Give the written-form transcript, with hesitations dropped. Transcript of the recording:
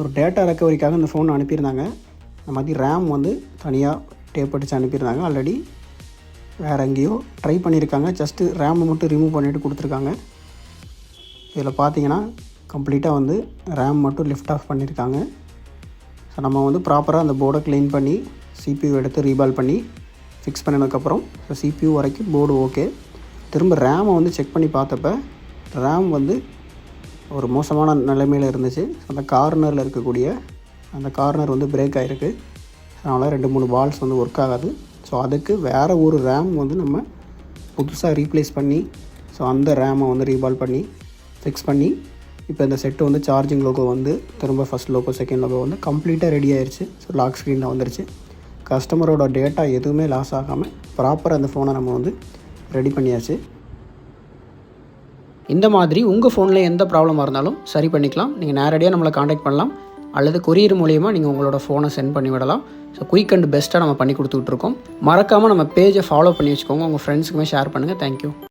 ஒரு டேட்டா ரெக்கவரிக்காக இந்த ஃபோன் அனுப்பியிருந்தாங்க. இந்த மாதிரி ரேம் வந்து தனியாக டேப் அடித்து அனுப்பியிருந்தாங்க. ஆல்ரெடி வேறு எங்கேயோ ட்ரை பண்ணியிருக்காங்க. ஜஸ்ட்டு ரேமை மட்டும் ரிமூவ் பண்ணிவிட்டு கொடுத்துருக்காங்க. இதில் பார்த்தீங்கன்னா கம்ப்ளீட்டாக வந்து ரேம் மட்டும் லிஃப்ட் ஆஃப் பண்ணியிருக்காங்க. ஸோ நம்ம வந்து ப்ராப்பராக அந்த போர்டை க்ளீன் பண்ணி CPU எடுத்து ரீபால் பண்ணி ஃபிக்ஸ் பண்ணினதுக்கப்புறம் ஸோ CPU வரைக்கும் போர்டு ஓகே. திரும்ப ரேமை வந்து செக் பண்ணி பார்த்தப்ப ரேம் வந்து ஒரு மோசமான நிலைமையில் இருந்துச்சு. அந்த கார்னரில் இருக்கக்கூடிய அந்த கார்னர் வந்து பிரேக் ஆகிருக்கு. அதனால் 2-3 பால்ஸ் வந்து ஒர்க் ஆகாது. ஸோ அதுக்கு வேறு ஒரு ரேம் வந்து நம்ம புதுசாக ரீப்ளேஸ் பண்ணி ஸோ அந்த ரேமை வந்து ரீபால் பண்ணி ஃபிக்ஸ் பண்ணி இப்போ இந்த செட்டு வந்து சார்ஜிங் லோகோ வந்து திரும்ப ஃபஸ்ட் லோகோ செகண்ட் லோகோ வந்து கம்ப்ளீட்டாக ரெடி ஆயிடுச்சு. ஸோ லாக் ஸ்க்ரீனில் வந்துருச்சு. கஸ்டமரோட டேட்டா எதுவுமே லாஸ் ஆகாமல் ப்ராப்பராக அந்த ஃபோனை நம்ம வந்து ரெடி பண்ணியாச்சு. இந்த மாதிரி உங்கள் ஃபோனில் எந்த ப்ராப்ளமாக இருந்தாலும் சரி பண்ணிக்கலாம். நீங்கள் நேரடியாக நம்மளை காண்டாக்ட் பண்ணலாம் அல்லது கொரியர் மூலிமா நீங்கள் உங்களோட ஃபோனை சென்ட் பண்ணி விடலாம். ஸோ குயிக் அண்ட் பெஸ்ட்டாக நம்ம பண்ணி கொடுத்துட்ருக்கோம். மறக்காமல் நம்ம பேஜை ஃபாலோ பண்ணி வச்சுக்கோங்க. உங்கள் ஃப்ரெண்ட்ஸுக்குமே ஷேர் பண்ணுங்கள். தேங்க்யூ.